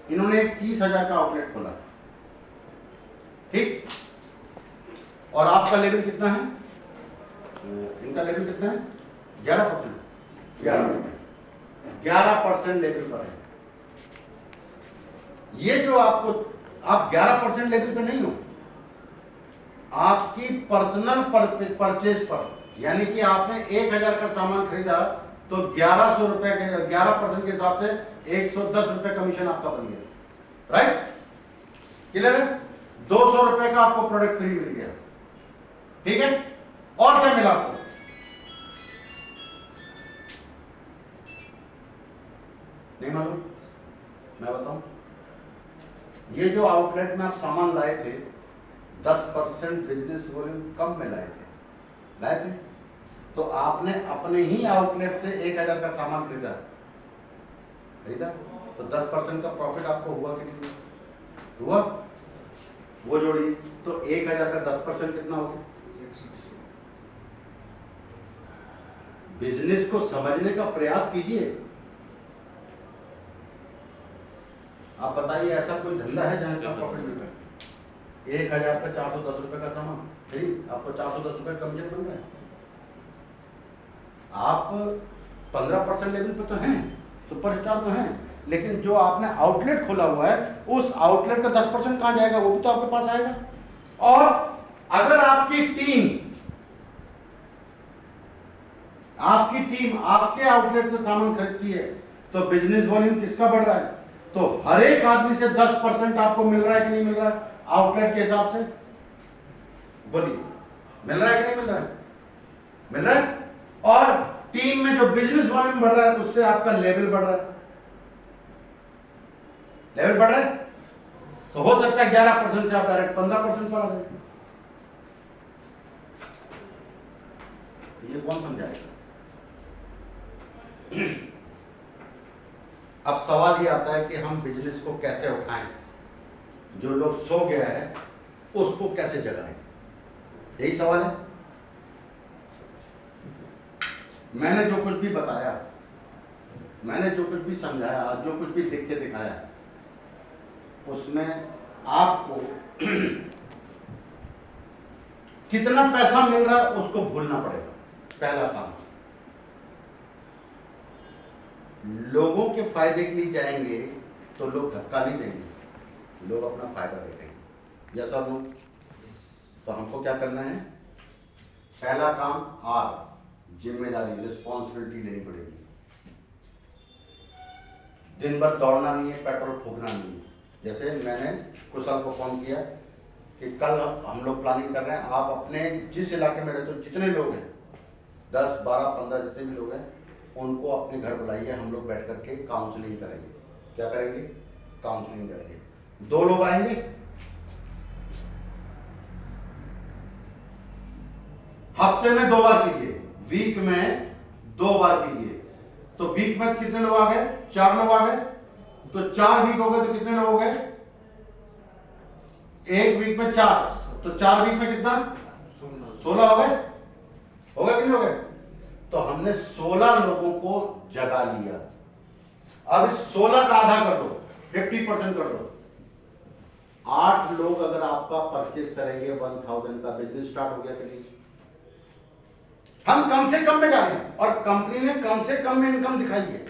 इन्होंने 30,000 का आउटलेट खोला, ठीक, और आपका लेवल कितना है, इनका लेवल कितना है 11%, 11% लेवल पर है। ये जो आपको, आप 11% लेवल पे नहीं हो, आपकी पर्सनल परचेज पर, यानी कि आपने 1,000 का सामान खरीदा तो 1100 रुपए के 11% के हिसाब से 110 रुपए कमीशन आपका बन गया, राइट, क्लियर है। 200 रुपए का आपको प्रोडक्ट फ्री मिल गया, ठीक है। और क्या मिला आपको, नहीं मालूम, मैं बताऊं। ये जो आउटलेट में आप सामान लाए थे 10% बिजनेस वॉल्यूम कम में लाए थे, तो आपने अपने ही आउटलेट से 1,000 का सामान खरीदा, तो 10% का प्रॉफिट आपको हुआ कि नहीं हुआ, वो जोड़िए, तो 1,000 का 10% कितना होगा। बिजनेस को समझने का प्रयास कीजिए। आप बताइए ऐसा कोई धंधा है जहां का प्रॉफिट मिल रहा है, 1,000 का 410 रुपए का सामान खरीद, आपको 410 रुपए कमीशन बन रहा है। आप 15% लेवल पे तो हैं, सुपरस्टार तो हैं, लेकिन जो आपने आउटलेट खोला हुआ है उस आउटलेट का 10% कहां जाएगा, वो भी तो आपके पास आएगा। और अगर आपकी टीम आपके आउटलेट से सामान खरीदती है तो बिजनेस वॉल्यूम किसका बढ़ रहा है, तो हर एक आदमी से 10% आपको मिल रहा है कि नहीं मिल रहा है, आउटलेट के हिसाब से बोलिए, मिल रहा है कि नहीं मिल रहा है, मिल रहा है। और टीम में जो बिजनेस वॉल्यूम बढ़ रहा है उससे आपका लेवल बढ़ रहा है, लेवल बढ़ रहा है, तो हो सकता है 11% से आप डायरेक्ट 15% पर आ जाए। ये कौन समझाएगा। अब सवाल ये आता है कि हम बिजनेस को कैसे उठाएं, जो लोग सो गया है उसको कैसे जगाएं, यही सवाल है। मैंने जो कुछ भी बताया, मैंने जो कुछ भी समझाया, जो कुछ भी लिख के दिखाया, उसमें आपको कितना पैसा मिल रहा है उसको भूलना पड़ेगा। पहला काम, लोगों के फायदे के लिए जाएंगे तो लोग धक्का नहीं देंगे, लोग अपना फायदा देखेंगे, यस और नो। तो हमको क्या करना है, पहला काम आर, जिम्मेदारी, रिस्पॉन्सिबिलिटी लेनी पड़ेगी। दिन भर दौड़ना नहीं है, पेट्रोल फूकना नहीं है। जैसे मैंने कुशल को फोन किया कि कल हम लोग प्लानिंग कर रहे हैं, आप अपने जिस इलाके में रहते हो जितने लोग हैं 10, 12, 15 जितने भी लोग हैं उनको अपने घर बुलाइए, हम लोग बैठ करके काउंसलिंग करेंगे। क्या करेंगे, काउंसलिंग करेंगे। 2 लोग आएंगे, हफ्ते में 2 बार कीजिए, वीक में 2 बार कीजिए। तो वीक में कितने लोग आ गए, 4 लोग आ गए, तो 4 वीक हो गए तो कितने लोग हो गए, 1 वीक में 4, तो 4 वीक में कितना, 16 हो गए, हो गए कि नहीं हो गए। तो हमने 16 लोगों को जगा लिया। अब इस 16 का आधा कर दो, 50% कर दो। 8 लोग अगर आपका परचेस करेंगे 1000 का, बिजनेस स्टार्ट हो गया कि नहीं। हम कम से कम में जा रहे हैं और कंपनी ने कम से कम में इनकम दिखाई है,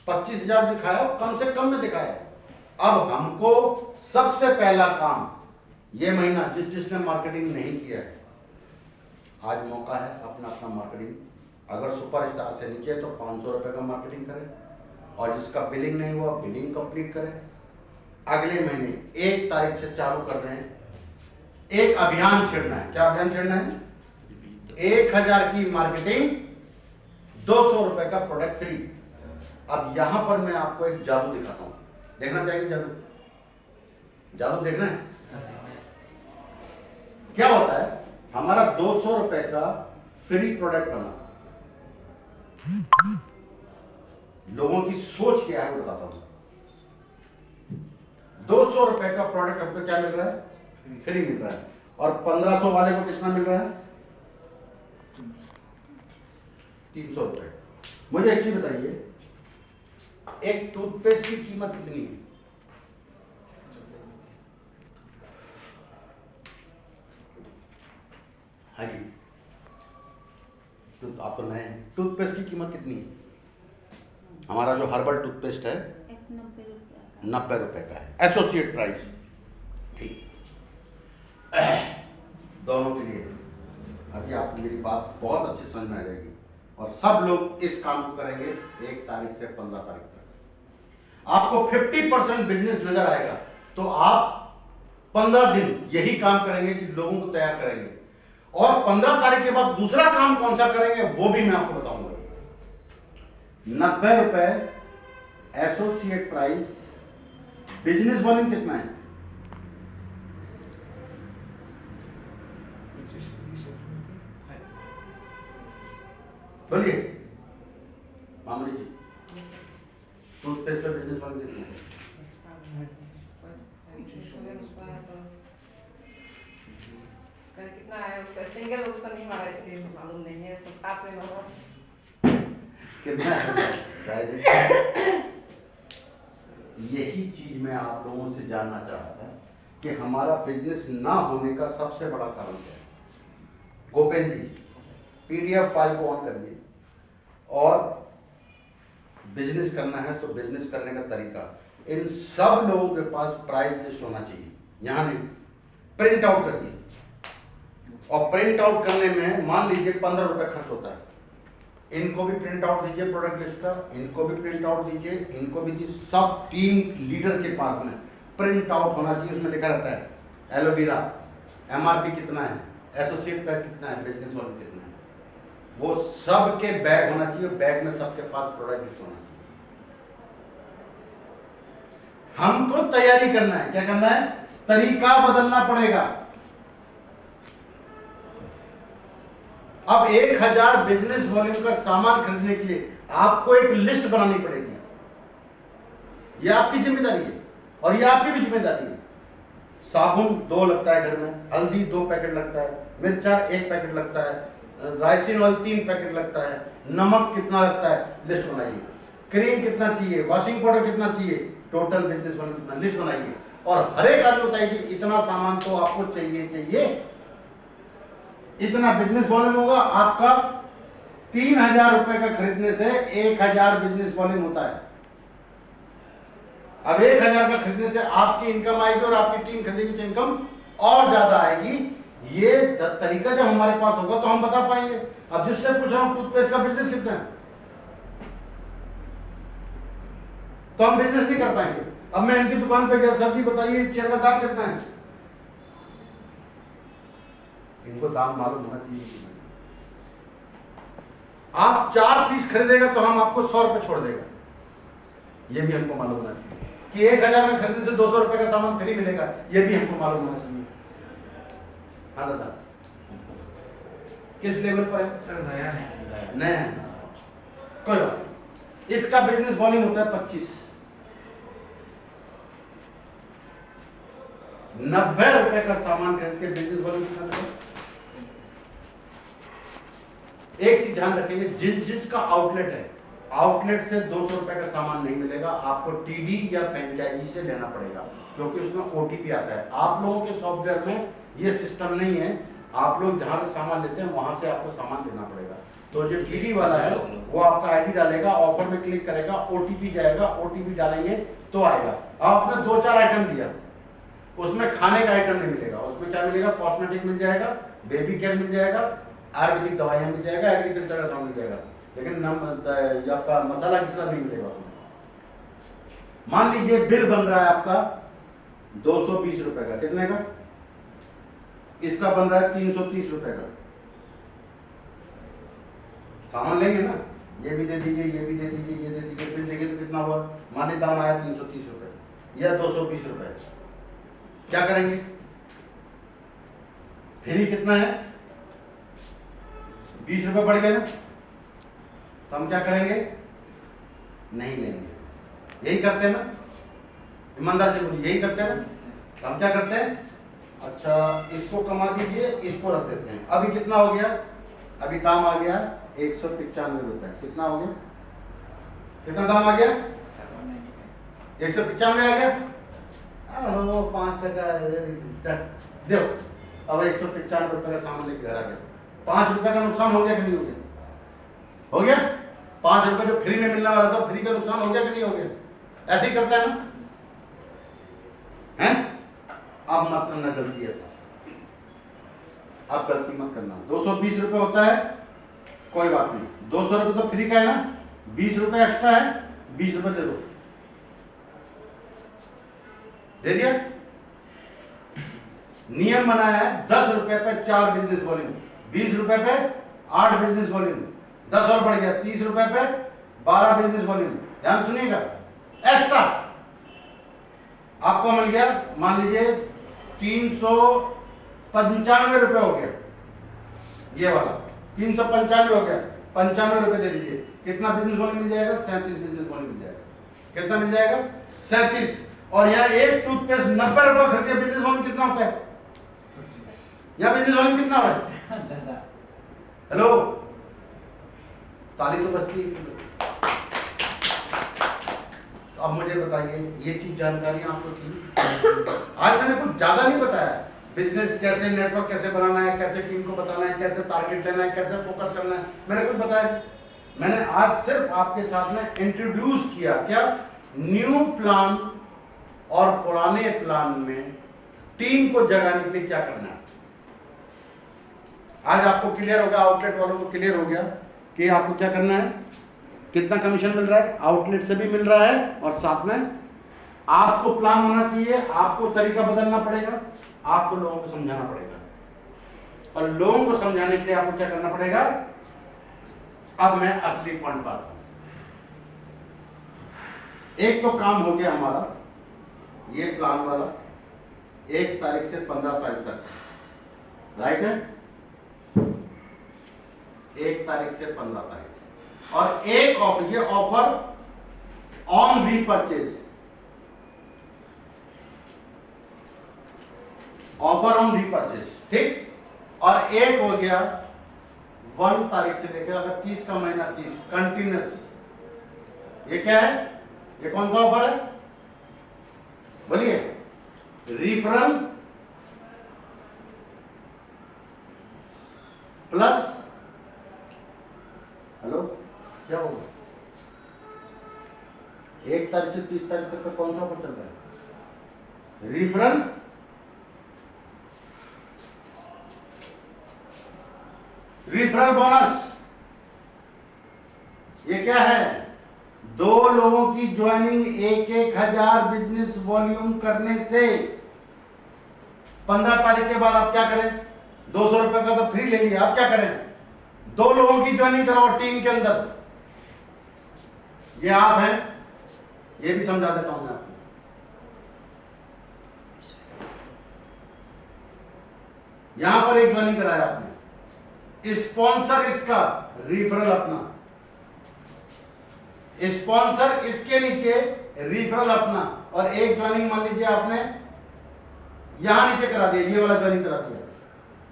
25,000 दिखाया, कम से कम में दिखाया। अब हमको सबसे पहला काम, ये महीना जिसने मार्केटिंग नहीं किया है, आज मौका है अपना मार्केटिंग, अगर सुपरस्टार से नीचे तो 500 रुपए का मार्केटिंग करें, और जिसका बिलिंग नहीं हुआ बिलिंग कंप्लीट करें। अगले महीने 1 तारीख से चालू कर दें, एक अभियान छेड़ना है। क्या अभियान छेड़ना है, 1,000 की मार्केटिंग, 200 रुपए का प्रोडक्ट फ्री। अब यहां पर मैं आपको एक जादू दिखाता हूं, देखना चाहिए जादू, जादू देखना है। क्या होता है, हमारा 200 रुपए का फ्री प्रोडक्ट बना, लोगों की सोच क्या है वो बताता हूं। 200 रुपए का प्रोडक्ट हमको क्या मिल रहा है, फ्री मिल रहा है, और 1500 वाले को कितना मिल रहा है, 300 रुपए। मुझे एक चीज बताइए, एक टूथपेस्ट की कीमत कितनी है, आप तो नए हैं। टूथपेस्ट की कीमत कितनी है? हमारा जो हर्बल टूथपेस्ट है 90 रुपये का है, एसोसिएट प्राइस। ठीक, दोनों के लिए। अभी आपको मेरी बात बहुत अच्छी समझ में आ जाएगी और सब लोग इस काम को करेंगे 1 तारीख से 15 तारीख तक। आपको 50% बिजनेस नजर आएगा तो आप 15 दिन यही काम करेंगे कि लोगों को तैयार करेंगे, और 15 तारीख के बाद दूसरा काम कौन सा करेंगे वो भी मैं आपको बताऊंगा। 90 रुपए एसोसिएट प्राइस, बिजनेस वॉल्यूम कितना है? बोलिए मामूली जी, टूथपेस्ट का बिजनेस वॉल्यूम कितना है? कितना है उसका सिंगल, उसका नहीं मारा इसलिए तो मालूम नहीं है, सब साथ में मारा कितना है? यही चीज मैं आप लोगों से जानना चाहता था कि हमारा बिजनेस ना होने का सबसे बड़ा कारण क्या है। गोपेन जी, पीडीएफ फाइल को ऑन करिए, और बिजनेस करना है तो बिजनेस करने का तरीका, इन सब लोगों के पास प्राइस लिस्ट होना चाहिए। यहां नहीं, प्रिंट आउट करिए, और प्रिंट आउट करने में मान लीजिए 15 रुपए खर्च होता है। इनको भी प्रिंट आउट दीजिए प्रोडक्ट लिस्ट का, इनको भी प्रिंट आउट दीजिए, इनको भी दीजिए। सब टीम लीडर के पास में प्रिंट आउट होना चाहिए। उसमें लिखा रहता है एलोवेरा एमआरपी कितना है, एसोसिएट प्राइस कितना है, बिजनेस वॉल्यूम कितना है, वो सबके बैग होना चाहिए। बैग में सबके पास प्रोडक्ट लिस्ट होना चाहिए। हमको तैयारी करना है, क्या करना है? तरीका बदलना पड़ेगा। अब 1000 बिजनेस वॉल्यूम का सामान खरीदने के लिए आपको एक लिस्ट बनानी पड़ेगी। यह आपकी जिम्मेदारी है और यह आपकी भी जिम्मेदारी है। साबुन 2 लगता है घर में, हल्दी 2 पैकेट लगता है, मिर्चा 1 पैकेट लगता है, राइसिन ऑयल 3 पैकेट लगता है, नमक कितना लगता है, लिस्ट बनाइए। क्रीम कितना चाहिए, वॉशिंग पाउडर कितना चाहिए, टोटल बिजनेस वॉल्यूम कितना, लिस्ट बनाइए। और हर एक आदमी बताइए कि इतना सामान तो आपको चाहिए। इतना बिजनेस वॉल्यूम होगा आपका। 3000 रुपए का खरीदने से 1000 बिजनेस वॉल्यूम होता है। अब 1000 का खरीदने से आपकी इनकम आएगी और आपकी टीम खरीदेगी तो इनकम और ज्यादा आएगी। ये तरीका जब हमारे पास होगा तो हम बता पाएंगे। अब जिससे पूछ रहा हूं टूथपेस्ट का बिजनेस कितना है, तो हम बिजनेस नहीं कर पाएंगे। अब मैं इनकी दुकान पे गया, सर जी बताइए चेयर का दाम कितना है, इनको दाम मालूम होना चाहिए। आप 4 पीस खरीदेगा तो हम आपको 100 रुपए छोड़ देगा, ये भी हमको मालूम होना चाहिए। कि 1000 में खरीदने से 200 रुपए का सामान फ्री मिलेगा, ये भी हमको मालूम होना चाहिए। हाँ दादा, किस लेवल पर है? सर नया है। नया है, कोई बात नहीं। इसका बिजनेस वॉल्यूम होता है 25। 90 रुपए का सामान खरीद के बिजनेस वॉल्यूम कितना होता है? एक चीज ध्यान रखेंगे, जिसका आउटलेट है, आउटलेट से 200 रुपए का सामान नहीं मिलेगा, आपको टीडी या फ्रेंचाइजी से लेना पड़ेगा, क्योंकि उसमें ओटीपी आता है। आप लोगों के सॉफ्टवेयर में ये सिस्टम नहीं है। आप लोग जहां से सामान लेते हैं वहां से आपको सामान लेना पड़ेगा। तो जो टीडी वाला है वो आपका आईडी डालेगा, ऑफर में क्लिक करेगा, ओटीपी जाएगा, ओटीपी डालेंगे तो आएगा। आपने 2-4 आइटम दिया, उसमें खाने का आइटम नहीं मिलेगा। उसमें क्या मिलेगा? कॉस्मेटिक मिल जाएगा, बेबी केयर मिल जाएगा, आयुर्वेदिक दवाइयां मिल जाएगा, एग्रीकल्चर का सामान मिल जाएगा, लेकिन आपका मसाला किसका नहीं मिलेगा उसमें। मान लीजिए बिल बन रहा है आपका 220 रुपए का, कितने का? इसका बन रहा है 330 रुपए का। सामान लेंगे ना, ये भी दे दीजिए, ये भी दे दीजिए, ये दे दीजिए, बिल देंगे तो कितना हुआ? मान ली दाम आया 330 रुपए या 220 रुपए। क्या करेंगे? फ्री कितना है? 20 रुपए बढ़ गए ना, तो हम क्या करेंगे? नहीं लेंगे। यही करते हैं ना, ईमानदार से बोलिए, यही करते हैं ना। तो हम क्या करते हैं? अच्छा इसको कमा दीजिए, इसको रख देते हैं। अभी कितना हो गया? अभी दाम आ गया 195 रुपए। कितना हो गया? कितना दाम आ गया? 195 आ गया। 5% दो। अब 195 रुपए का सामान लेके घर आ गया। 5 रुपए का नुकसान हो गया कि नहीं हो गया? हो गया? 5 रुपए जो फ्री में मिलने वाला था, फ्री का नुकसान हो गया कि नहीं हो गया? ऐसे ही करता है ना? हैं? अब मत करना गलती ऐसा, अब गलती मत करना। 220 रुपए होता है, कोई बात नहीं, 200 रुपए तो फ्री का है ना, 20 रुपए एक्स्ट्रा है, 20 रुपए दे दो, दे दिया। नियम बनाया है 10 रुपए पे 4 बिजनेस वॉल्यूम, 20 रुपए पे 8 बिजनेस वॉल्यूम, 10 और बढ़ गया 30 रुपए पे 12 बिजनेस वॉल्यूम। ध्यान सुनिएगा, एक्स्ट्रा आपको मिल गया, मान लीजिए 395 रुपए हो गया, ये वाला 395 हो गया, 95 रुपए दे दीजिए। कितना बिजनेस वॉल्यूम मिल जाएगा? 37 बिजनेस वॉल्यूम मिल जाएगा। कितना मिल जाएगा? 37। और यहाँ एक टूथपेस्ट 90 रुपए खरीदे, बिजनेस वॉल्यूम कितना होता है? यहाँ बिजनेस वॉल्यूम कितना है? हेलो, ताली तो बजती है। अब मुझे बताइए, ये चीज जानकारी आपको थी? आज मैंने कुछ ज्यादा नहीं बताया, बिजनेस कैसे, नेटवर्क कैसे बनाना है, कैसे टीम को बताना है, कैसे टारगेट लेना है, कैसे फोकस करना है, मैंने कुछ बताया? मैंने आज सिर्फ आपके साथ में इंट्रोड्यूस किया, क्या? न्यू प्लान और पुराने प्लान में टीम को जगाने के लिए क्या करना है। आज आपको क्लियर होगा, आउटलेट वालों को क्लियर हो गया कि आपको क्या करना है, कितना कमीशन मिल रहा है, आउटलेट से भी मिल रहा है, और साथ में आपको प्लान होना चाहिए, आपको तरीका बदलना पड़ेगा, आपको लोगों को समझाना पड़ेगा, और लोगों को समझाने के लिए आपको क्या करना पड़ेगा। अब मैं असली पॉइंट पर आता हूं। एक तो काम हो गया हमारा ये प्लान वाला, 1 तारीख से 15 तारीख तक, राइट है? 1 तारीख से 15 तारीख, और एक ऑफर, ये offer on repurchase, offer on repurchase, ठीक? और एक हो गया 1 तारीख से लेकर अगर 30 का महीना 30 कंटिन्यूस। ये क्या है? ये कौन सा ऑफर है? बोलिए। रिफरल प्लस, हेलो, क्या होगा? 1 तारीख से 30 तारीख तक का कौन सा ऑफर चल रहा है? Referral bonus. ये क्या है? 2 लोगों की ज्वाइनिंग 1,000 बिजनेस वॉल्यूम करने से 15 तारीख के बाद आप क्या करें? 200 रुपए का तो फ्री ले लिया, आप क्या करें? 2 लोगों की ज्वाइनिंग कराओ टीम के अंदर। ये आप हैं, ये भी समझा देता हूं मैं आपको। यहां पर एक ज्वाइनिंग कराया आपने, स्पॉन्सर इसका, रिफरल अपना, स्पॉन्सर इसके नीचे, रिफरल अपना, और एक ज्वाइनिंग मान लीजिए आपने यहां नीचे करा दिया, ये वाला ज्वाइनिंग करा दिया।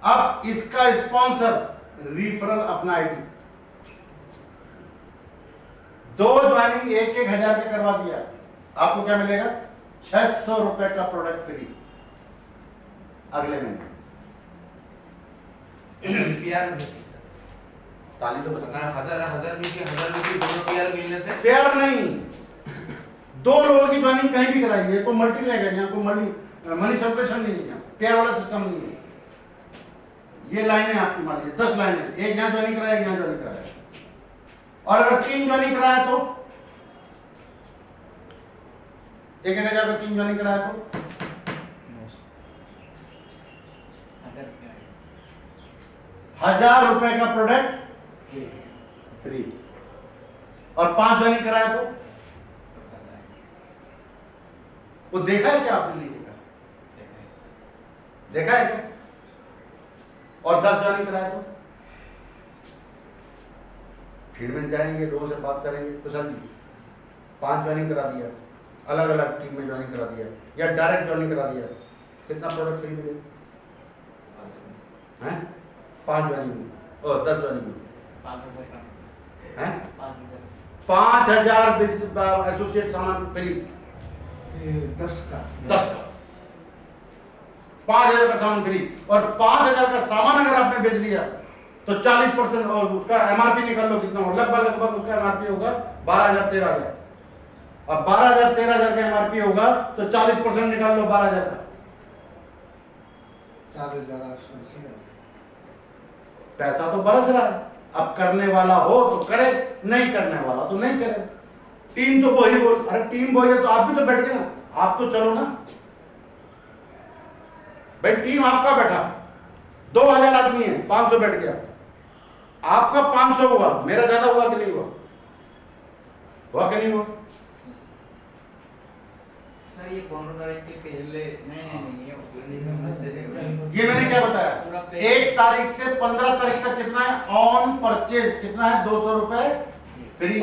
अब इसका स्पॉन्सर, रिफरल अपना आईडी, 2 ज्वाइनिंग 1,000 के करवा दिया, आपको क्या मिलेगा? 600 रुपए का प्रोडक्ट फ्री अगले महीने। ताली तो बस, 1000 दोनों पेयर मिलने से पेयर नहीं, 2 लोगों की ज्वाइनिंग कहीं भी कराएंगे, कोई मल्टी रहेगा, यहाँ कोई मनी सर्कुलेशन नहीं है, पेयर वाला सिस्टम नहीं है। ये लाइन है आपकी, मान लीजिए 10 लाइन है, एक यहाँ ज्वाइनिंग कराया, एक यहाँ ज्वाइनिंग कराया, और अगर 3 ज्वाइनिंग कराया तो 1,000 का 3 ज्वाइनिंग कराया तो 1,000 रुपए का प्रोडक्ट फ्री, और 5 ज्वाइनिंग कराया तो वो देखा है क्या आपने? नहीं देखा, देखा है क्या? और 10 ज्वाइनिंग कराया तो फिर में जाएंगे, लोगों से बात करेंगे, कुशल जी 5 ज्वाइनिंग करा दिया, अलग अलग टीम में ज्वाइनिंग करा दिया, या डायरेक्ट ज्वाइनिंग करा दिया, कितना प्रोडक्ट फ्री मिलेगा? 5 ज्वाइनिंग और 10 ज्वाइनिंग है 5,000 एसोसिएट सामान फ्री, 10 का 5,000 का सामान फ्री, और 5,000 का सामान अगर आपने बेच लिया तो 40% और उसका एमआरपी निकाल लो कितना होगा, लगभग उसका एमआरपी होगा 12,000 13,000। अब 12,000 13,000 का एमआरपी होगा तो 40% निकाल लो 12,000 का, 4,880 है। पैसा तो बरस रहा है। अब करने वाला हो तो करे, नहीं करने वाला तो नहीं करे। टीम तो वही बोल, अरे टीम वही है तो आप भी तो बैठ गए ना, आप तो चलो ना भाई। टीम आपका बैठा 2,000 आदमी है, 500 बैठ गया, आपका 500 हुआ, मेरा ज्यादा हुआ कि नहीं हुआ, हुआ कि नहीं हुआ? सर ये 15 तारीख के पहले ये मैंने क्या बताया, 1 तारीख से 15 तारीख तक कितना है ऑन परचेज, कितना है 200 रुपए फ्री,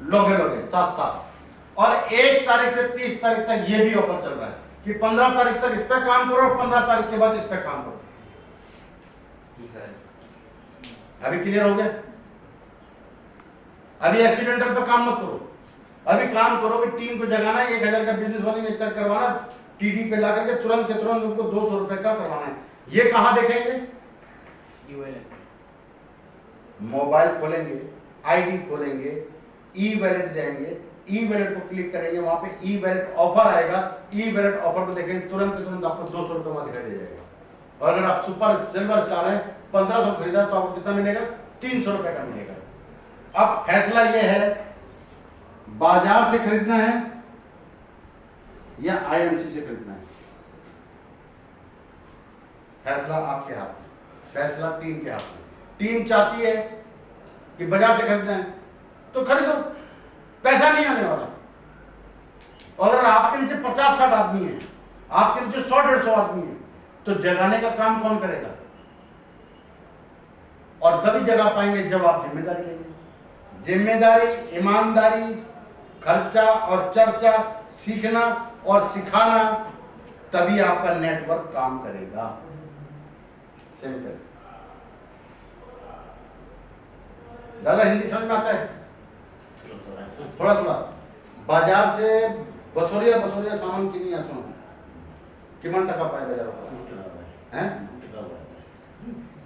लोगे साथ साथ। और 1 तारीख से 30 तारीख तक ये भी ऑफर चल रहा है कि 15 तारीख तक इस पे काम करो, 15 तारीख के बाद इस पे काम करो। अभी क्लियर हो गया? अभी एक्सीडेंटल पे काम मत करो, अभी काम करो कि टीम को जगाना है, 1,000 का बिजनेस वाले ने इतना करवाना, टीडी पे ला करके तुरंत के तुरंत उनको 200 रुपए का करवाना है। ये कहां देखेंगे? मोबाइल खोलेंगे, आईडी खोलेंगे, ई वैलेट देंगे, ई वैलेट को क्लिक करेंगे, वहां पे ई वैलेट ऑफर आएगा, ई वैलेट ऑफर को देखेंगे, तुरंत के तुरंत आपको 200 रुपए वहां दिखाई दे जाएगा। और अगर आप सुपर सिल्वर स्टार है 1500 खरीदा तो आपको कितना मिलेगा? 300 रुपए का मिलेगा। अब फैसला यह है बाजार से खरीदना है या आईएमसी से खरीदना है, फैसला आपके हाथ में, फैसला टीम के हाथ में। टीम चाहती है कि बाजार से खरीदना है तो खरीदो, पैसा नहीं आने वाला। और अगर आपके नीचे 50-60 आदमी है, आपके नीचे 100-150 आदमी है, तो जगाने का काम कौन करेगा? और तभी जगा पाएंगे जब आप जिम्मेदारी लेंगे। जिम्मेदारी, ईमानदारी, खर्चा और चर्चा, सीखना और सिखाना, तभी आपका नेटवर्क काम करेगा। सिंपल। ज्यादा हिंदी समझ में आता है? थोड़ा थोड़ा। बाजार से बसोरिया सामान की नहीं सुनो किमान टका पाए बाजार हैं?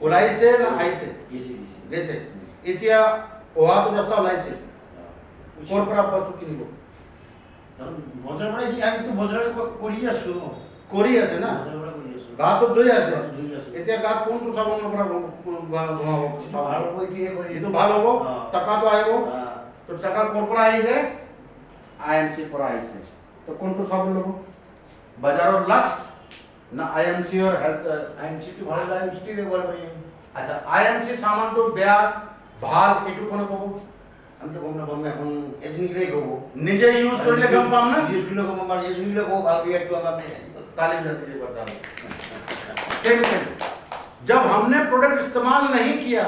उलाई से ना आई से जैसे इतिया ওয়া তো দস্তা লাইছে কোরপরা বস্তু কিনবো বজার পড়ে কি আমি তো বজারে করি আছো করি আছে না গা তো দই আছে এতিয়া গা কোনটো সাবান পৰা ঘুমাবো ভালো কই দিয়ে করি ये तो ভালো হবো টাকা তো আইবো হ্যাঁ তো টাকা কোরপরা আইছে আইএমসি পরা আইছে তো কোনটো সাবান লবো বাজারের লাক্স না আইএমসি और হেলথ আইএমসি তো ভালো লাগে মিষ্টি ব্যবহার করি আচ্ছা আইএমসি সামান তো ব্যাগ ভাল এটু কোন কব আমি তো কম না কম এখন এজনিকলাই কব নিজে ইউজ করলে কম পাম না ইউজ করলে কম আমার এজনিকলাই কব ভালো বিয়ে একটু আমার तालीम जाती है बता सेम जब हमने प्रोडक्ट इस्तेमाल नहीं किया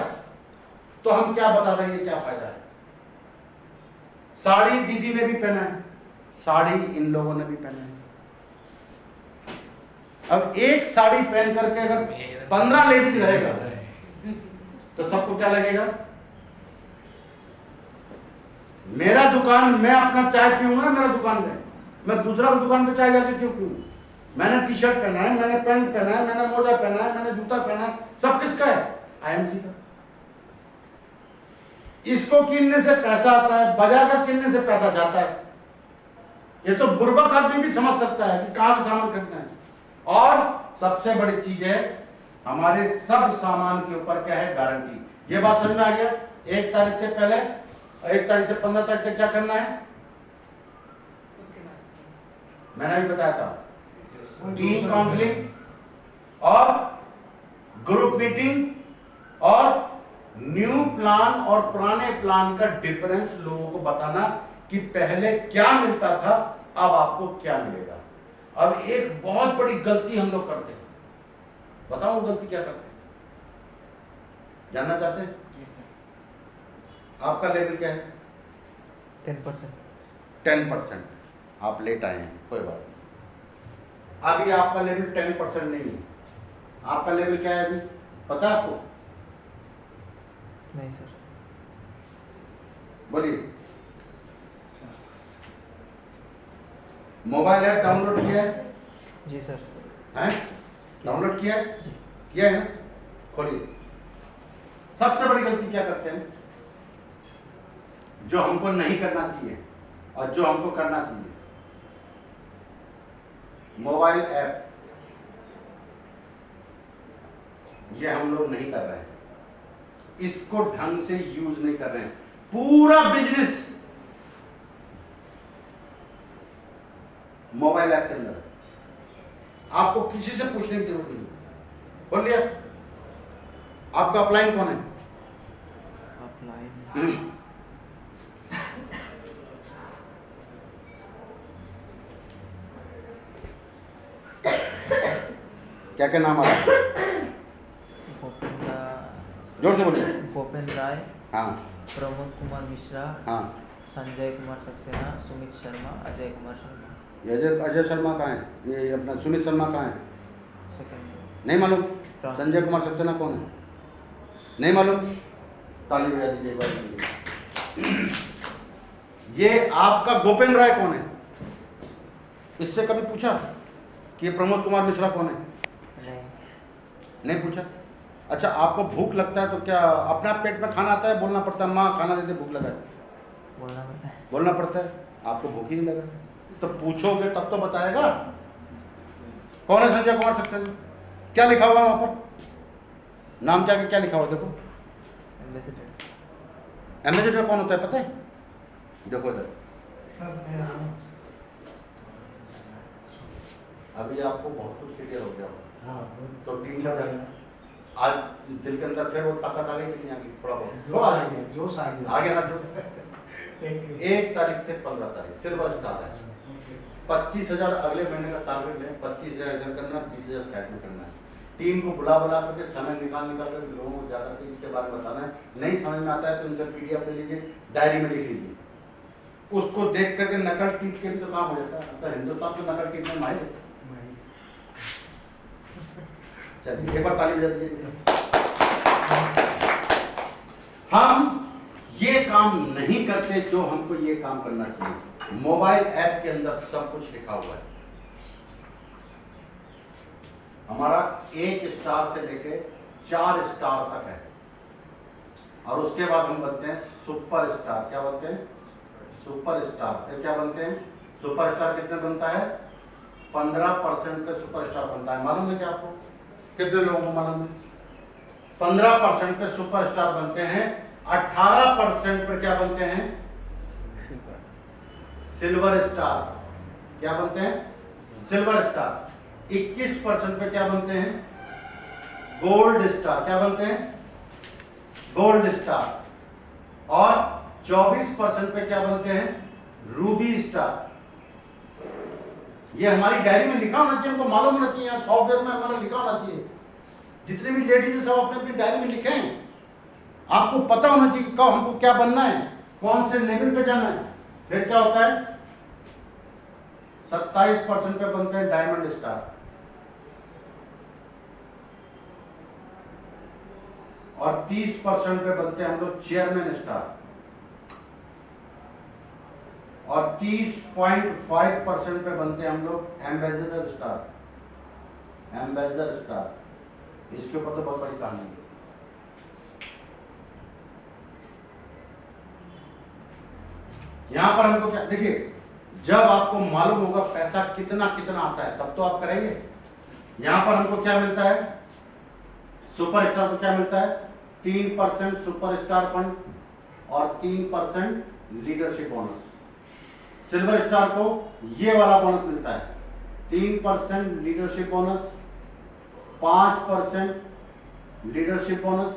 तो हम क्या बता देंगे क्या फायदा है? साड़ी दीदी ने भी पहना है, साड़ी इन लोगों ने भी पहना है। अब एक साड़ी पहन करके अगर 15 लेडीज रहेगा तो सबको क्या लगेगा? मेरा दुकान, मैं अपना चाय पीऊंगा ना मेरा दुकान में, मैं दूसरा दुकान पे चाय जाके क्यों पीऊं? मैंने टी शर्ट पहना है, मैंने पैंट पहना है, मैंने मोजा पहना है, मैंने जूता पहना है, सब किसका है? आईएमसी का। इसको किनने से पैसा आता है, बाजार का किनने से पैसा जाता है। ये तो बुर्बक आदमी भी समझ सकता है कि कहां से सामान खरीदना है। और सबसे बड़ी चीज है हमारे सब सामान के ऊपर क्या है? गारंटी। ये बात समझ में आ गया? 1 तारीख से पहले, 1 तारीख से 15 तारीख तक क्या करना है? मैंने अभी बताया था टीम काउंसलिंग और ग्रुप मीटिंग और न्यू प्लान और पुराने प्लान का डिफरेंस लोगों को बताना कि पहले क्या मिलता था, अब आपको क्या मिलेगा। अब एक बहुत बड़ी गलती हम लोग करते हैं, बताओ वो गलती क्या करते हैं? जानना चाहते हैं? आपका लेवल क्या है? 10%। आप लेट आए हैं, कोई बात नहीं। अभी आपका लेवल 10% नहीं है। आपका लेवल क्या है अभी पता है आपको? नहीं सर। बोलिए। मोबाइल ऐप डाउनलोड किया है? जी सर। हैं? डाउनलोड किया है? किया है ना? खोलिए। सबसे बड़ी गलती क्या करते हैं, जो हमको नहीं करना चाहिए और जो हमको करना चाहिए, मोबाइल ऐप, ये हम लोग नहीं कर रहे हैं, इसको ढंग से यूज नहीं कर रहे हैं। पूरा बिजनेस मोबाइल ऐप के अंदर है, आपको किसी से पूछने की जरूरत नहीं। बोल लिया, आपका अपलाइन कौन है? अपलाइन क्या क्या नाम आ रहा है? जोर से बोलिए। भूपेन राय, हाँ प्रमोद कुमार मिश्रा, हाँ। संजय कुमार सक्सेना, सुमित शर्मा, अजय कुमार शर्मा। ये अजय शर्मा कहाँ है? ये अपना सुमित शर्मा कहाँ है? सेकंड नहीं मालूम। संजय कुमार सक्सेना कौन है? नहीं मालूम। ताली बजा दीजिए एक बार। ये आपका गोपेन राय कौन है? इससे कभी पूछा कि ये प्रमोद कुमार मिश्रा कौन है? नहीं पूछा। अच्छा, आपको भूख लगता है तो क्या अपना पेट में खाना आता है? बोलना पड़ता है माँ खाना देते, भूख लगा है? बोलना पड़ता है। बोलना पड़ता है। आपको भूख ही नहीं लगा तो पूछोगे तब तो बताएगा। कौन है संजय कुमार सक्सेना? क्या लिखा हुआ है वहां पर? नाम क्या लिखा हुआ? देखो, एम्बेसडर कौन होता है पता है? देखो इधर, सब मेरा अभी आपको बहुत कुछ क्लियर हो गया होगा। हाँ तो 3 आज दिल के अंदर फिर वो ताकत आ गई कि नहीं आ गई? थोड़ा बहुत जोश आ गया, जोश आ गया। आ गया ना जोश। 1 तारीख से 15 तारीख सिल्वर स्टार है। 25,000 अगले महीने का टारगेट लें। 25,000 इधर करना, 20,000 साइड में करना है। टीम को बुला करके समय निकाल कर लोगों को जाकर के इसके बारे में बताना है। नहीं समझ में आता है तो इनसे PDF ले लीजिए, डायरी में लिख लीजिए। उसको देख करके नकल टीप के भी तो काम हो जाता है। तो हिंदुस्तान के नकल टीप में माहिर है। चलिए एक बार ताली बजा दीजिए। हम ये काम नहीं करते जो हमको ये काम करना चाहिए। मोबाइल ऐप के अंदर सब कुछ लिखा हुआ है। हमारा 1 स्टार से लेके 4 स्टार तक है और उसके बाद हम बनते हैं सुपर स्टार। क्या बनते हैं? Super star. फिर क्या बनते हैं? सुपर स्टार कितने बनता है? 15% पे सुपर स्टार बनता है। मालूम है क्या आपको? कितने लोगों को मालूम है? 15% पे सुपर स्टार बनते हैं। 18% पर क्या बनते हैं? Silver star. क्या बनते हैं? Silver star. 21% पे क्या बनते हैं? Gold star. क्या बनते हैं? Gold star. और 24% पे क्या बनते हैं? Ruby star. ये हमारी डायरी में लिखा होना चाहिए, हमको मालूम होना चाहिए। यहाँ सॉफ्टवेयर में हमारा लिखा होना चाहिए। जितने भी लेडीज हैं सब अपने अपनी डायरी में लिखे हैं। आपको पता होना चाहिए कि कब हमको क्या बनना है, कौन से लेवल पे जाना है। फिर क्या होता है? 27% पे बनते हैं डायमंड स्टार और 30% पे बनते हैं हम लोग चेयरमैन स्टार और 30.5% पे बनते हैं हम लोग एम्बेसडर स्टार। एम्बेसडर स्टार, इसके ऊपर तो बहुत बड़ी कहानी है। यहां पर हमको क्या देखिए, जब आपको मालूम होगा पैसा कितना कितना आता है तब तो आप करेंगे। यहां पर हमको क्या मिलता है? सुपर स्टार को क्या मिलता है? 3% सुपर स्टार फंड और 3% लीडरशिप बोनस। सिल्वर स्टार को ये वाला बोनस मिलता है, 3% लीडरशिप बोनस, 5% लीडरशिप बोनस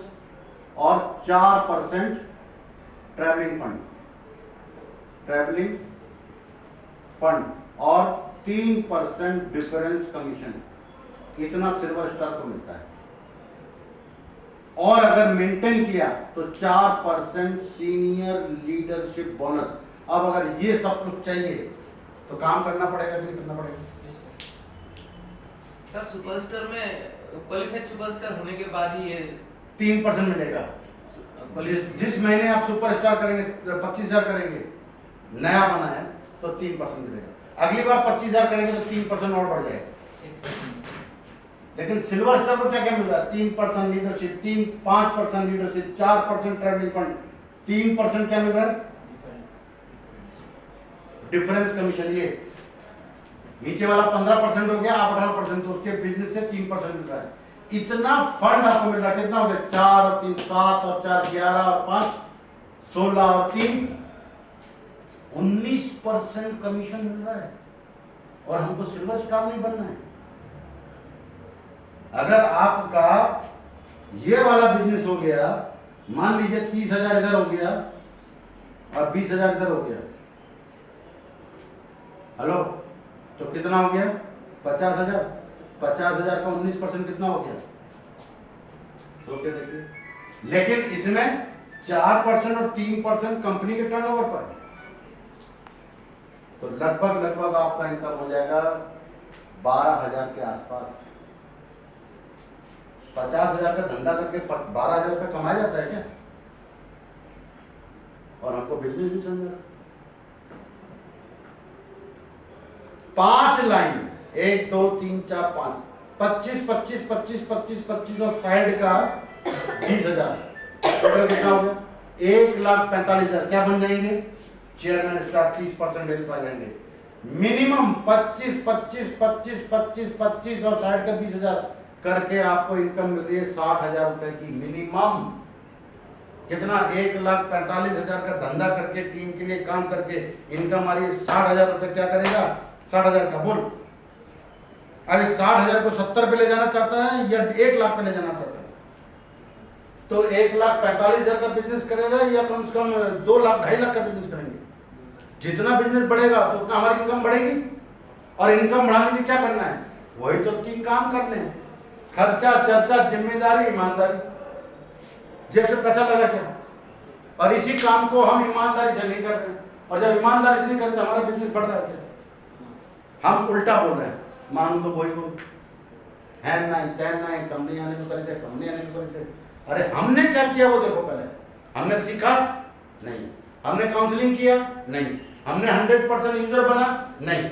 और 4% ट्रैवलिंग फंड। ट्रैवलिंग फंड और 3% डिफरेंस कमीशन। इतना सिल्वर स्टार को मिलता है। और अगर मेंटेन किया तो 4% सीनियर लीडरशिप बोनस। अब अगर ये सब कुछ चाहिए तो काम करना पड़ेगा कि नहीं करना पड़ेगा? सर सुपरस्टार में क्वालिफाइड सुपरस्टार होने के बाद ही ये 3% मिलेगा। जिस महीने आप सुपरस्टार करेंगे 25,000 करेंगे, नया बना है तो 3% मिलेगा। अगली बार 25,000 करेंगे तो 3% और बढ़ जाएगा। लेकिन सिल्वर स्टार को क्या क्या मिल रहा है? 3% लीडरशिप, 5% लीडरशिप, 4% ट्रैवलिंग फंड, 3% क्या मिल रहा है? Difference commission. ये नीचे वाला 15% हो गया, आप 18%, तो उसके बिजनेस से 3% मिल रहा है। इतना फंड आपको मिल रहा है। कितना हो गया? 4 और 3 7 और 4 11 और 5 16 और 3 19% कमीशन मिल रहा है। और हमको सिल्वर स्टार नहीं बनना है। अगर आपका ये वाला बिजनेस हो गया, मान लीजिए 30,000 इधर हो गया और 20,000 इधर हो गया, हेलो, तो कितना हो गया? 50,000। 50,000 का 19% कितना हो गया? सोच के देखिए। लेकिन इसमें 4% और 3% कंपनी के टर्नओवर पर है। तो लगभग आपका इनकम हो जाएगा 12,000 के आसपास। 50,000 का धंधा करके 12,000 रुपये कमाया जाता है क्या? और हमको बिजनेस भी समझा। 5 लाइन, 1 2 3 4 5, 25 25 25 25 25 और साइड का 20,000, टोटल कितना हो गया? 1,45,000। क्या बन जाएंगे? चेयरमैन स्टाफ 30% वेरीफाई जाएंगे। मिनिमम 25 25 25 25 25 और साइड का 20,000 करके आपको इनकम मिल रही है 60,000 रुपए की मिनिमम। कितना? 1,45,000 का धंधा करके, टीम के लिए काम करके इनकम आ रही है 60,000 रुपए। क्या करेगा? 60,000 का बोल। अब इस 60,000 को 70 पे ले जाना चाहता है या 1 लाख पे ले जाना चाहता है? तो 1,45,000 का बिजनेस करेगा या कम से कम 2 लाख 2.5 लाख का बिजनेस करेंगे? जितना बिजनेस बढ़ेगा तो उतना हमारी इनकम बढ़ेगी। और इनकम बढ़ाने के लिए क्या करना है? वही तो 3 काम करने हैं: खर्चा, चर्चा, जिम्मेदारी, ईमानदारी। जेब से पैसा लगा क्या? और इसी काम को हम ईमानदारी से नहीं कर रहे। और जब ईमानदारी से नहीं करते हमारा बिजनेस बढ़ रहा है। हम उल्टा बोल रहे हैं, मान लो वही हो है नहीं तैन नहीं, कंपनी आने को करे थे, कंपनी आने को करे थे। अरे हमने क्या किया वो देखो। पहले हमने सीखा नहीं, हमने काउंसलिंग किया नहीं, हमने 100% यूजर बना नहीं,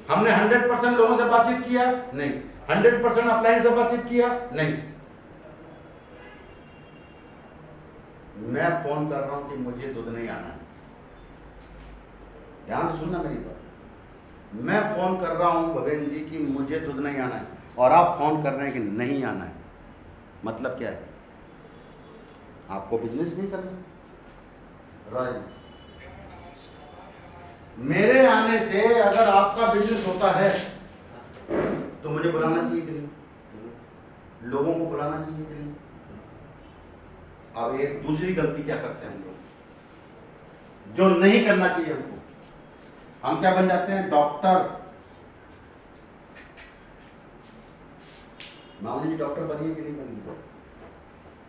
हमने 100% लोगों से बातचीत किया नहीं, 100% अपलाइन से बातचीत किया नहीं। मैं फोन कर रहा हूं कि मुझे दूध नहीं आना है। ध्यान से सुनना मेरी बात। मैं फोन कर रहा हूं भवेंद्र जी कि मुझे दूध नहीं आना है, और आप फोन कर रहे हैं कि नहीं आना है। मतलब क्या है? आपको बिजनेस नहीं करना। राइट। मेरे आने से अगर आपका बिजनेस होता है तो मुझे बुलाना चाहिए कि नहीं? लोगों को बुलाना चाहिए कि नहीं? अब एक दूसरी गलती क्या करते हैं हम लोग, जो नहीं करना चाहिए हमको। हम क्या बन जाते हैं? डॉक्टर। मामूली जी डॉक्टर बनिए कि नहीं बनिए?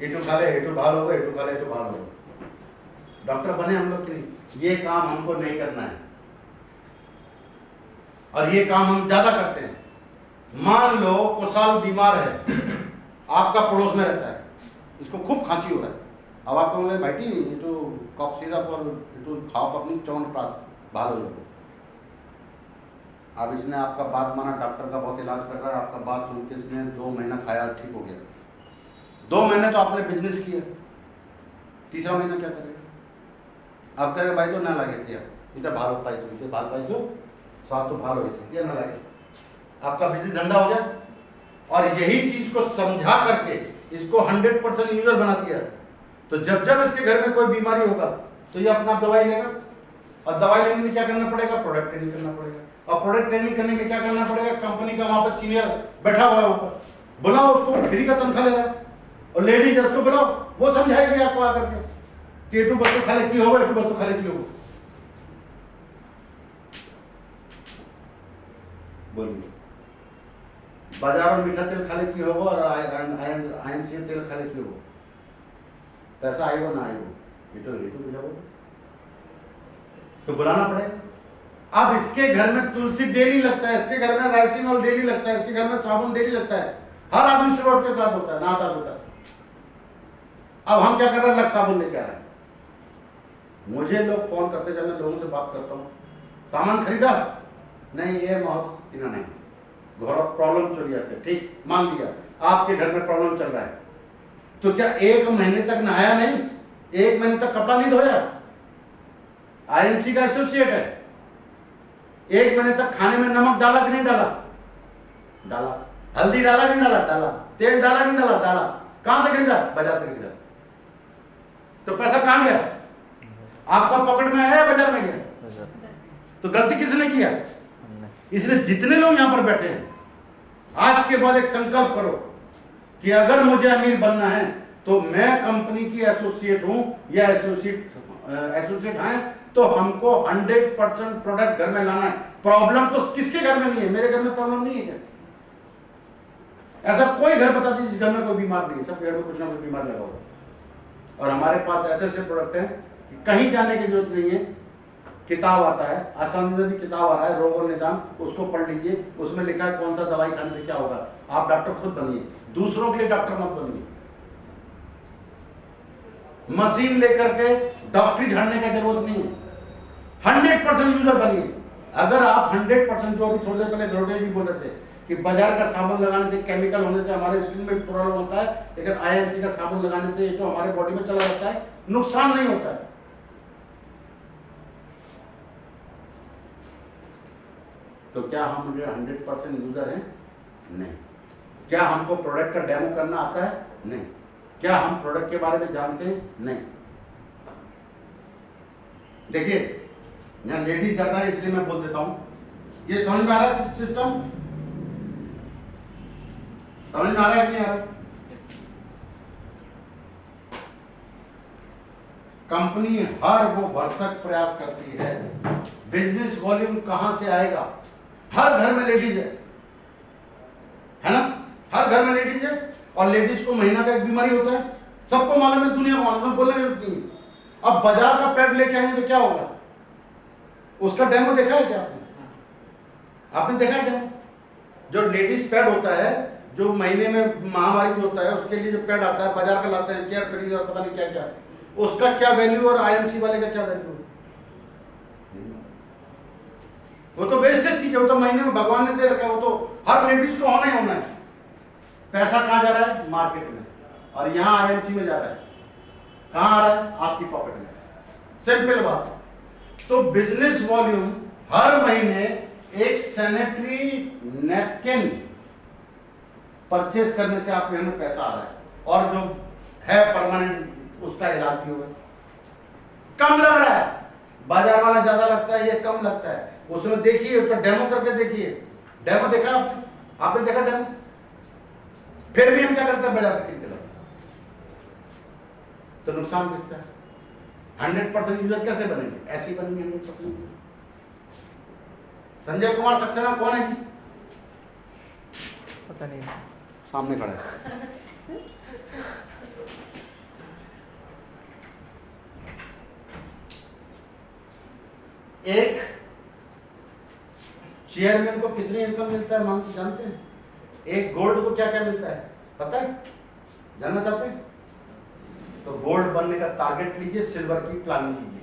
एटू खा ले, एटू भाल होगा, एटू खा ले, एटू भाल होगा। डॉक्टर बने हम लोग कि नहीं? ये काम हमको नहीं करना है, और ये काम हम ज्यादा करते हैं। मान लो कुशाल बीमार है, आपका पड़ोस में रहता है, इसको खूब खांसी हो रहा है। अब आपको बोले भाई ये तो कफ सिरप और ये तो खाओ अपनी च्यवनप्राश, भाल हो जाओ। अब इसने आपका बात माना, डॉक्टर का बहुत इलाज कर रहा है, आपका बात सुन के इसने 2 महीना खाया, ठीक हो गया। 2 महीने तो आपने बिजनेस किया, तीसरा महीना क्या करेगा? अब कहेगा भाई तो ना लगे थे, इधर भालो पाइसो, इधर भाल पाइसो, साथ तो भालो ऐसे, ये ना लगे। आपका बिजनेस धंधा हो गया। और यही चीज को समझा करके इसको 100% यूजर बना दिया। तो जब जब इसके घर में कोई बीमारी होगा तो ये अपना दवाई लेगा, और दवाई लेने में क्या करना पड़ेगा? प्रोडक्ट ट्रेनिंग करना पड़ेगा। और प्रोडक्ट ट्रेनिंग करने के क्या करना पड़ेगा? कंपनी का वहां पर सीनियर बैठा हुआ है, वहां पर बुलाओ उसको, फ्री का तनख्वाह ले रहा है। और लेडीज है उसको बुलाओ, वो समझाएगी आपको आकर के कि एटू बस्तु खाले की होगा, एटू बस्तु खाले की होगा। बोलिए, बाजार में मीठा तेल खाले की होगा और आयनसी तेल खाले की होगा। पैसा आएगा ना आएगा, ये तो बुझाओ, तो बुलाना पड़ेगा। अब इसके घर में तुलसी डेली लगता है, इसके घर में राइसिनॉल डेली लगता है, इसके घर में साबुन डेली लगता है। हर आदमी सुबह उठ के काम होता है, नहाता धोता है। अब हम क्या कर रहे हैं? लक्स साबुन लेके आ रहे हैं। मुझे लोग फोन करते हैं, जब मैं लोगों से बात करता हूँ, सामान खरीदा नहीं, ये बहुत इतना नहीं, प्रॉब्लम चल रही है, ठीक मान लिया आपके घर में प्रॉब्लम चल रहा है, तो क्या 1 महीने तक नहाया नहीं, 1 महीने तक कपड़ा नहीं धोया? आईएमसी का एसोसिएट है, 1 महीने तक खाने में नमक डाला कि नहीं डाला? डाला। हल्दी डाला कि नहीं डाला? डाला। तेल डाला कि नहीं डाला? डाला। कहां से खरीदा? बाजार से खरीदा। तो पैसा कहां गया? आपका पॉकेट में आया, बाजार में गया? तो गलती किसने किया? इसलिए जितने लोग यहां पर बैठे हैं, आज के बाद एक संकल्प करो कि अगर मुझे अमीर बनना है तो मैं कंपनी की एसोसिएट हूं या एसोसिएट हैं, तो हमको 100% प्रोडक्ट घर में लाना है। प्रॉब्लम तो किसके घर में नहीं है? मेरे घर में प्रॉब्लम नहीं है क्या? ऐसा कोई घर बता दीजिए जिस घर में कोई बीमार नहीं है, सब घर में कुछ ना कुछ बीमार लगा होगा। और हमारे पास ऐसे ऐसे प्रोडक्ट हैं कि कहीं जाने की जरूरत नहीं है। किताब आता है, आसान में भी किताब आ रहा है, रोग और निदान, उसको पढ़ लीजिए, उसमें लिखा है कौन सा दवाई खाने से क्या होगा। आप डॉक्टर खुद बनिए, दूसरों के लिए डॉक्टर मत बनिए। मशीन लेकर के डॉक्टरी झाड़ने का जरूरत नहीं है, 100% यूजर बनिए। अगर आप 100%, जो अभी थोड़ी देर पहले गरोटे जी बोल रहे थे कि बाजार का साबुन लगाने से, केमिकल होने से हमारे स्किन में प्रॉब्लम होता है, लेकिन आईएमसी का साबुन लगाने से तो हमारे बॉडी में चला जाता है, नुकसान नहीं होता है। तो क्या हम 100% यूजर हैं? नहीं। क्या हमको प्रोडक्ट का डेमो करना आता है? नहीं। क्या हम प्रोडक्ट के बारे में जानते हैं? नहीं। देखिए यहाँ लेडीज ज्यादा है इसलिए मैं बोल देता हूं, ये समझ में आ रहा है सिस्टम? समझ में आ रहा है कि नहीं आ रहा? कंपनी हर वो भरसक प्रयास करती है। बिजनेस वॉल्यूम कहां से आएगा? हर घर में लेडीज है ना? हर घर में लेडीज है, और लेडीज को महीना का एक बीमारी होता है, सबको मालूम है, दुनिया को मालूम है, बोलने की जरूरत नहीं। अब बाजार का पैड लेके आएंगे तो क्या होगा? उसका डेमो देखा है क्या आपने? आपने देखा है डेमो? जो लेडीज पैड होता है, जो महीने में महामारी में होता है, उसके लिए जो पैड आता है बाजार का लाते हैं, केयर फ्री और पता नहीं क्या क्या, उसका क्या वैल्यू और आईएमसी वाले का क्या वैल्यू है? वो तो वेस्टेज चीज है, वो तो महीने में भगवान ने दे रखा है, वो तो हर लेडीज को होना ही होना है। पैसा कहां जा रहा है? मार्केट में, और यहां आईएमसी में जा रहा है। कहां आ रहा है? आपकी पॉकेट में। सिंपल बात। तो बिजनेस वॉल्यूम हर महीने एक सैनिटरी नैपकिन परचेस करने से आपके घर में पैसा आ रहा है, और जो है परमानेंट उसका इलाज भी होगा। कम लग रहा है, बाजार वाला ज्यादा लगता है, ये कम लगता है। उसमें देखिए, उसका डेमो करके देखिए। डेमो देखा आपने? आपने देखा डेमो? फिर भी हम क्या करते हैं? बाजार से खरीद के लाते हैं। तो नुकसान किसका है? 100% यूजर कैसे बनेंगे? ऐसे ही बनेंगे 100%। संजय कुमार सक्सेना कौन है जी? पता नहीं। सामने खड़ा है। एक चेयरमैन को कितनी इनकम मिलता है मांग जानते हैं? एक गोल्ड को क्या क्या मिलता है पता है? जानना चाहते हैं? तो गोल्ड बनने का टारगेट लीजिए, सिल्वर की प्लानिंग कीजिए।